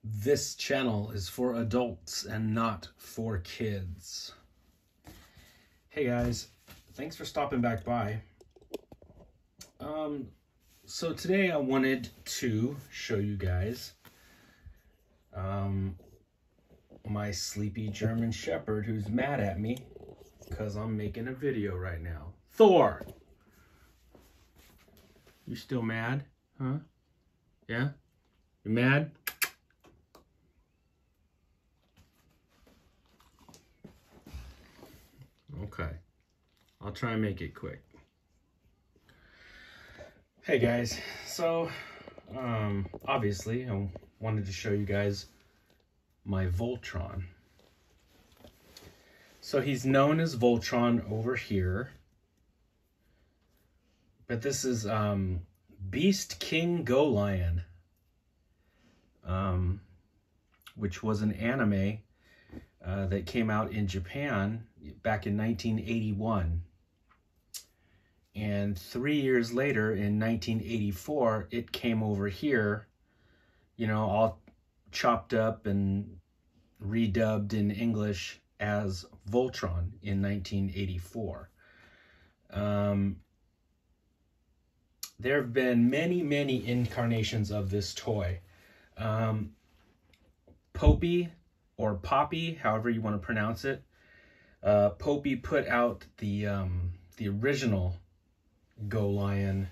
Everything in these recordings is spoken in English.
This channel is for adults and not for kids. Hey guys, thanks for stopping back by. So today I wanted to show you guys my sleepy German Shepherd who's mad at me because I'm making a video right now. Thor! You still mad? Huh? Yeah? You mad? Okay. I'll try and make it quick. Hey guys, so obviously I wanted to show you guys my Voltron. So he's known as Voltron over here, but this is Beast King GoLion, which was an anime that came out in Japan back in 1981. And 3 years later, in 1984, it came over here, you know, all chopped up and redubbed in English as Voltron in 1984. There have been many incarnations of this toy. Popey, or Poppy, however you want to pronounce it. Popey put out the original GoLion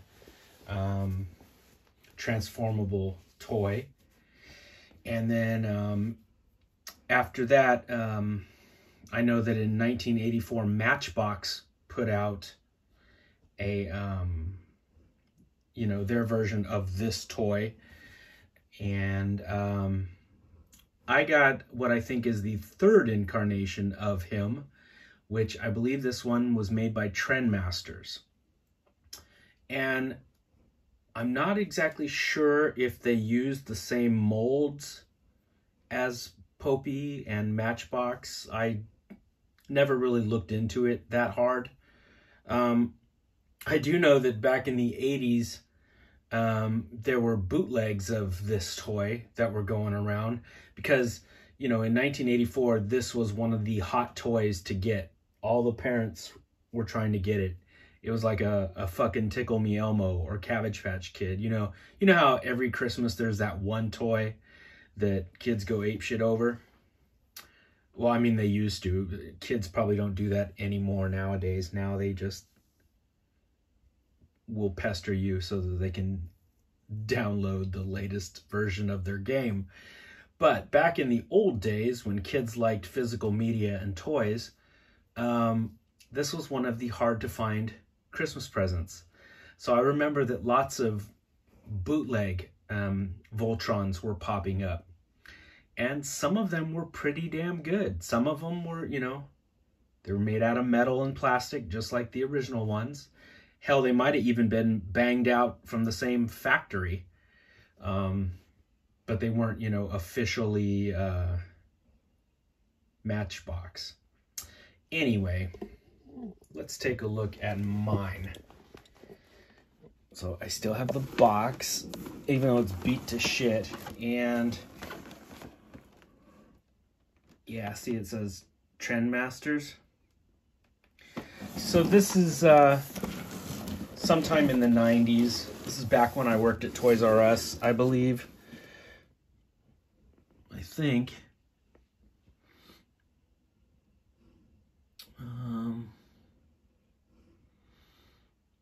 transformable toy, and then after that I know that in 1984 Matchbox put out a you know, their version of this toy, and I got what I think is the third incarnation of him, which I believe this one was made by Trendmasters. And I'm not exactly sure if they used the same molds as Popey and Matchbox. I never really looked into it that hard. I do know that back in the 80s, there were bootlegs of this toy that were going around because, you know, in 1984, this was one of the hot toys to get. All the parents were trying to get it. It was like a fucking Tickle Me Elmo or Cabbage Patch Kid. You know how every Christmas there's that one toy that kids go apeshit over? Well, I mean, they used to. Kids probably don't do that anymore nowadays. Now they just will pester you so that they can download the latest version of their game. But back in the old days, when kids liked physical media and toys, this was one of the hard to find Christmas presents. So I remember that lots of bootleg Voltrons were popping up, and some of them were pretty damn good. Some of them were, you know, they were made out of metal and plastic, just like the original ones. Hell, they might have even been banged out from the same factory, but they weren't, you know, officially Matchbox. Anyway, let's take a look at mine. So I still have the box, even though it's beat to shit. And yeah, see, it says Trendmasters. So this is sometime in the 90s. This is back when I worked at Toys R Us, I believe. I think.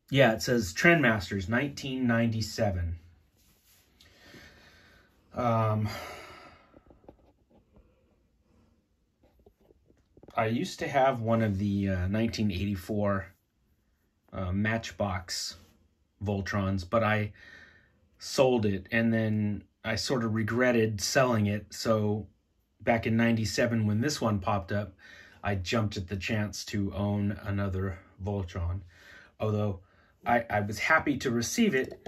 Yeah, it says Trendmasters, 1997. I used to have one of the 1984 Matchbox Voltrons, but I sold it, and then I sort of regretted selling it. So back in 97, when this one popped up, I jumped at the chance to own another Voltron. Although I was happy to receive it,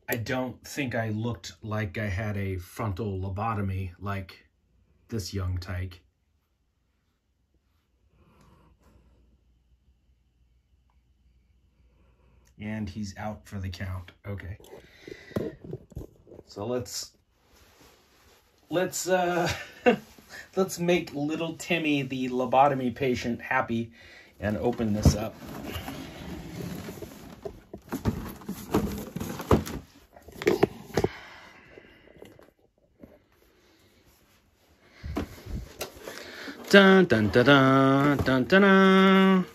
I don't think I looked like I had a frontal lobotomy like this young tyke. And he's out for the count. Okay. So let's let's let's make little Timmy, the lobotomy patient, happy and open this up. Dun dun dun dun dun dun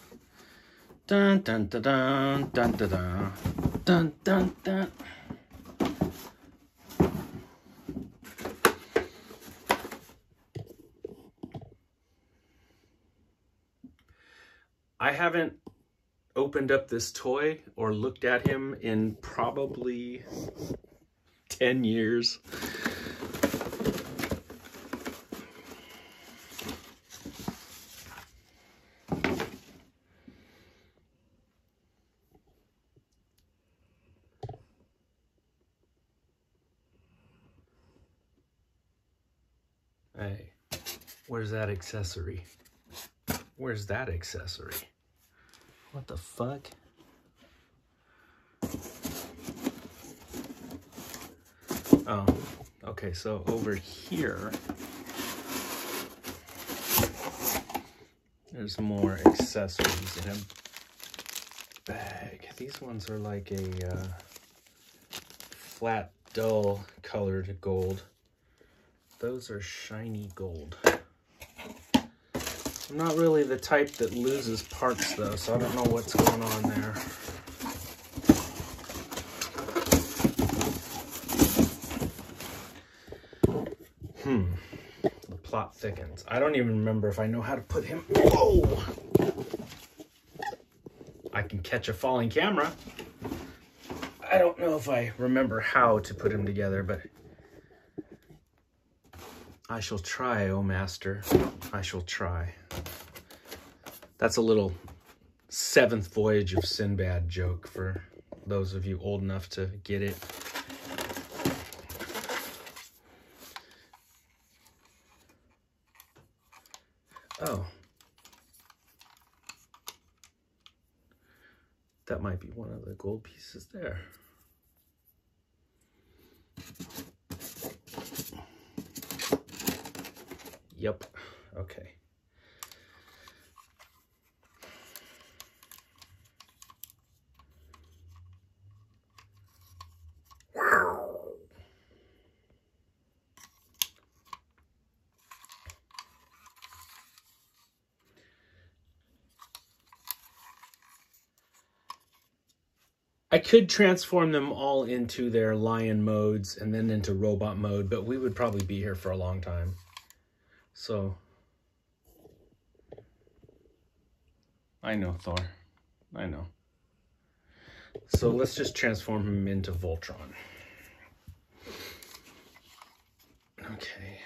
dun dun dun dun dun dun dun dun dun. I haven't opened up this toy or looked at him in probably 10 years. Hey, where's that accessory? Where's that accessory? What the fuck? Oh, okay, so over here, there's more accessories in a bag. These ones are like a flat, dull colored gold. Those are shiny gold. I'm not really the type that loses parts though, so I don't know what's going on there. The plot thickens. I don't even remember if I know how to put him. Whoa! I can catch a falling camera. I don't know if I remember how to put him together, but I shall try, oh master. I shall try. That's a little Seventh Voyage of Sinbad joke for those of you old enough to get it. Oh. That might be one of the gold pieces there. Yep. Okay. I could transform them all into their lion modes and then into robot mode, but we would probably be here for a long time. So, I know, Thor. I know. So let's just transform him into Voltron. Okay.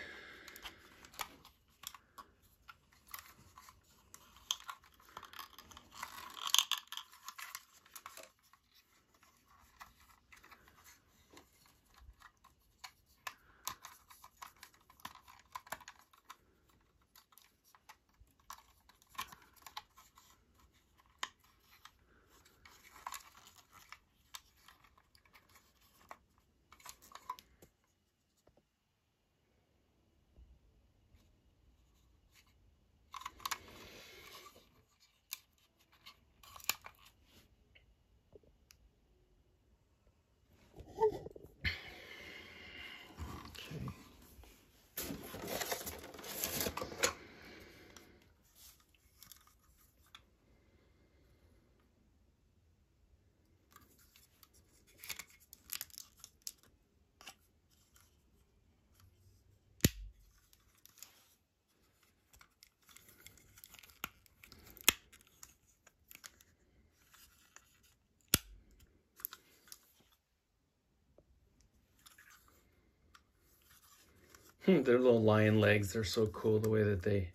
Their little lion legs, they're so cool the way that they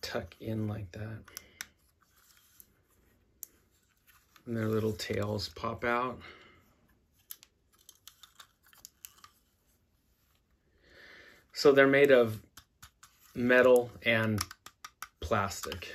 tuck in like that. And their little tails pop out. So they're made of metal and plastic.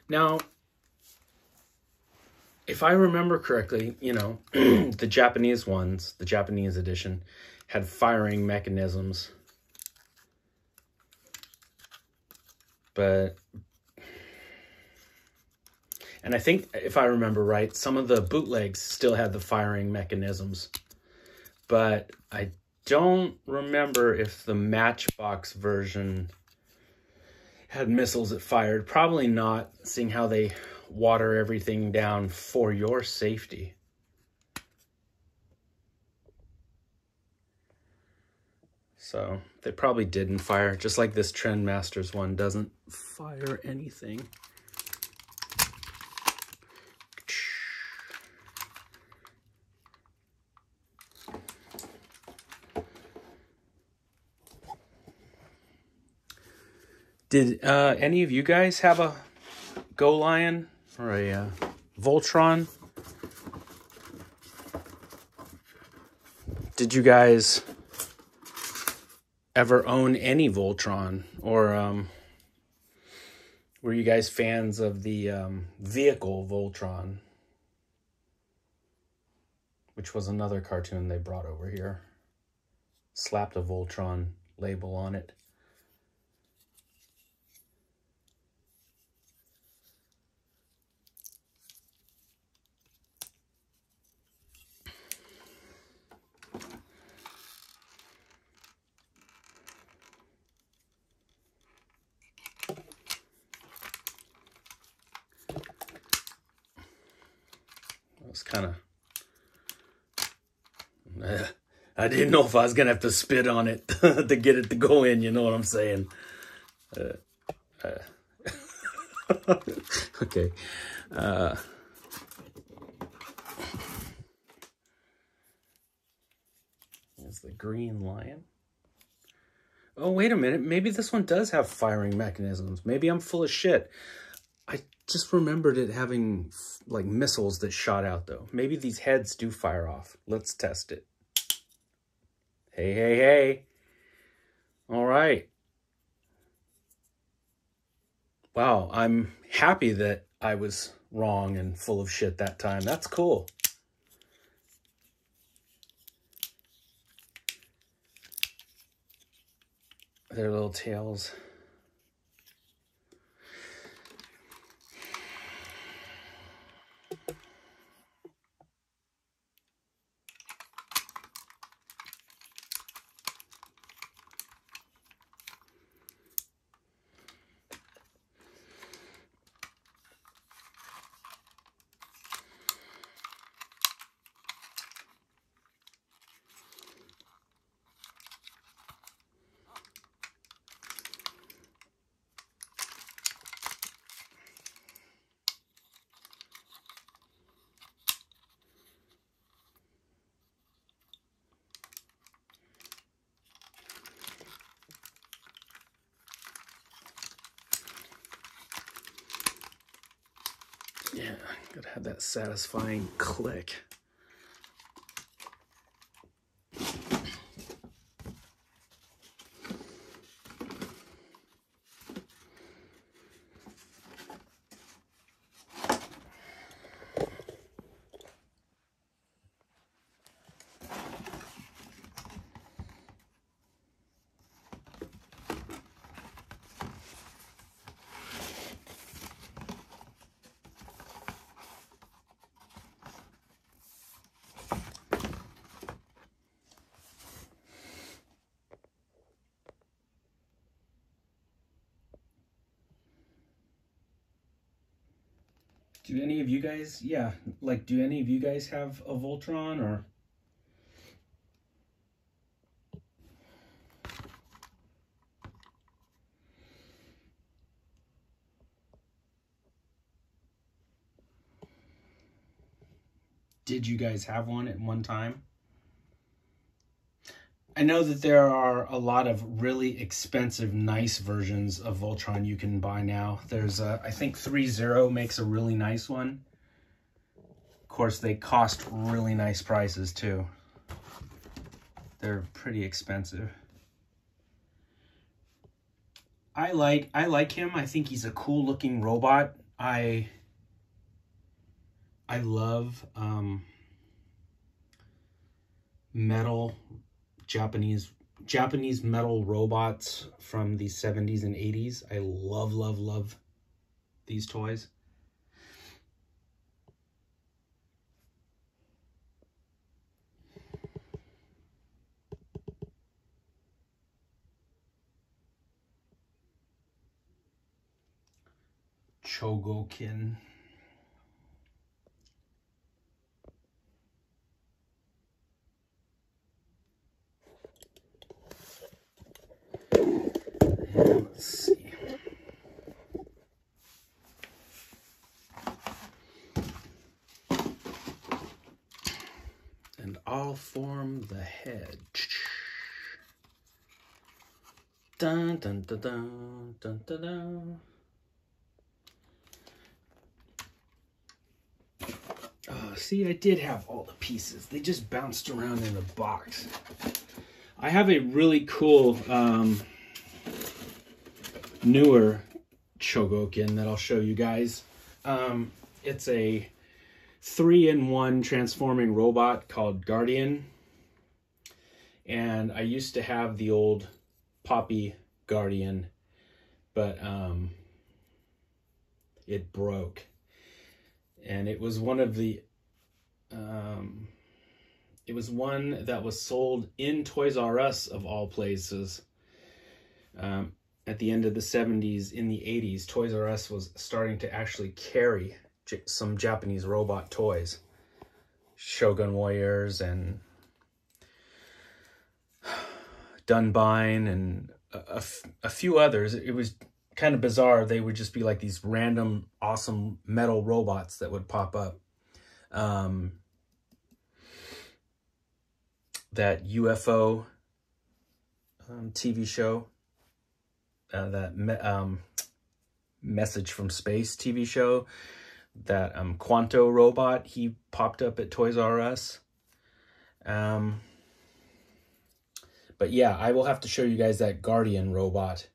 Now, if I remember correctly, you know, the Japanese ones, the Japanese edition, had firing mechanisms. But, and I think, if I remember right, some of the bootlegs still had the firing mechanisms. But I don't remember if the Matchbox version had missiles that fired. Probably not, seeing how they water everything down for your safety. So they probably didn't fire, just like this Trendmasters one doesn't fire anything. Did any of you guys have a GoLion or a Voltron? Did you guys ever own any Voltron? Or were you guys fans of the vehicle Voltron? Which was another cartoon they brought over here. Slapped a Voltron label on it. Kind of, I didn't know if I was gonna have to spit on it to get it to go in, you know what I'm saying? Okay. There's the green lion. Oh, wait a minute. Maybe this one does have firing mechanisms. Maybe I'm full of shit. I just remembered it having like missiles that shot out though. Maybe these heads do fire off. Let's test it. Hey, hey, hey. All right. Wow, I'm happy that I was wrong and full of shit that time. That's cool. Their little tails. Yeah, gotta have that satisfying click. Do any of you guys, yeah, like, do any of you guys have a Voltron, or? Did you guys have one at one time? I know that there are a lot of really expensive, nice versions of Voltron you can buy now. There's, I think 3.0 makes a really nice one. Of course, they cost really nice prices too. They're pretty expensive. I like him. I think he's a cool looking robot. I love metal Japanese metal robots from the 70s and 80s. I love these toys. Chogokin. Let's see. And I'll form the head. Dun dun dun dun dun dun dun. See, I did have all the pieces. They just bounced around in the box. I have a really cool newer Chogokin that I'll show you guys. It's a 3-in-1 transforming robot called Guardian. And I used to have the old Poppy Guardian, but it broke. And it was one of the it was one that was sold in Toys R Us of all places. At the end of the 70s, in the 80s, Toys R Us was starting to actually carry some Japanese robot toys. Shogun Warriors and Dunbine and a few others. It was kind of bizarre. They would just be like these random awesome metal robots that would pop up. That UFO TV show, Message from Space TV show, that Quanto robot, he popped up at Toys R Us. But yeah, I will have to show you guys that Guardian robot.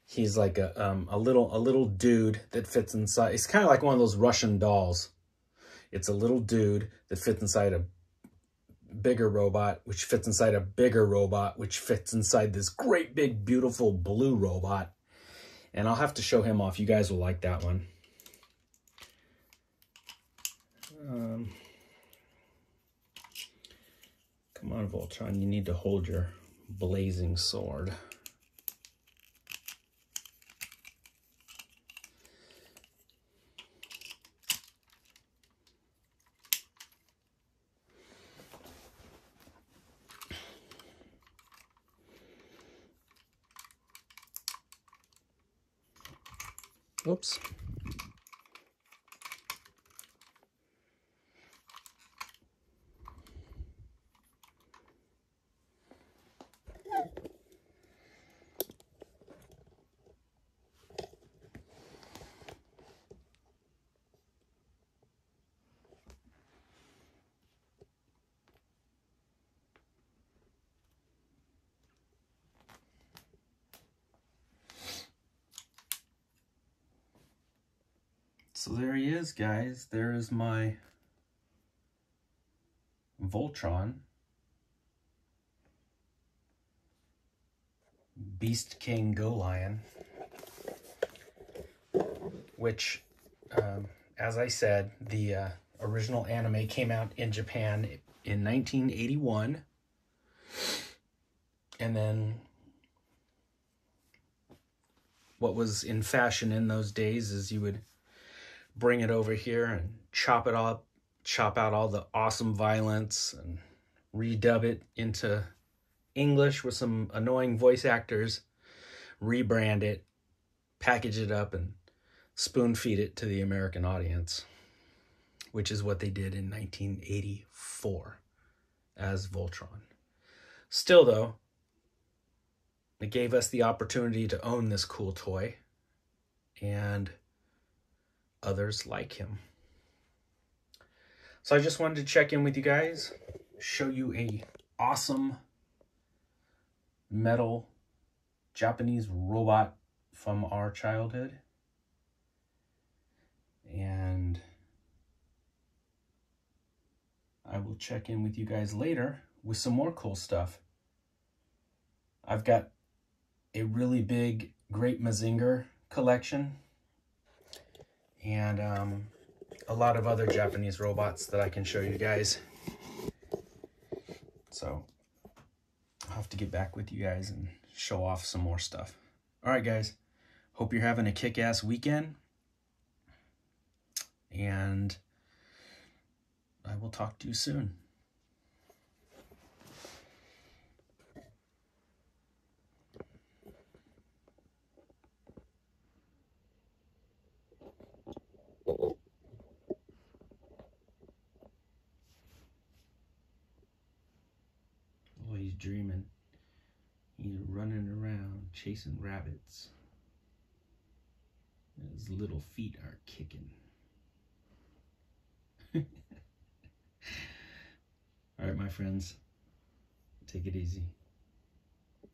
He's like a little dude that fits inside. It's kind of like one of those Russian dolls. It's a little dude that fits inside a bigger robot, which fits inside a bigger robot, which fits inside this great big beautiful blue robot. And I'll have to show him off. You guys will like that one. Come on, Voltron, you need to hold your blazing sword. Oops. So there he is, guys. There's my Voltron. Beast King GoLion. Which, as I said, the original anime came out in Japan in 1981. And then what was in fashion in those days is you would bring it over here and chop it up, chop out all the awesome violence and redub it into English with some annoying voice actors, rebrand it, package it up, and spoon feed it to the American audience, which is what they did in 1984 as Voltron. Still though, it gave us the opportunity to own this cool toy, and others like him. So I just wanted to check in with you guys, show you a awesome metal Japanese robot from our childhood. will check in with you guys later with some more cool stuff. I've got a really big Great Mazinger collection and a lot of other Japanese robots that I can show you guys. So I'll have to get back with you guys and show off some more stuff. All right, guys. Hope you're having a kick-ass weekend. And I will talk to you soon. Oh, he's dreaming. He's running around chasing rabbits. His little feet are kicking. All right, my friends, take it easy.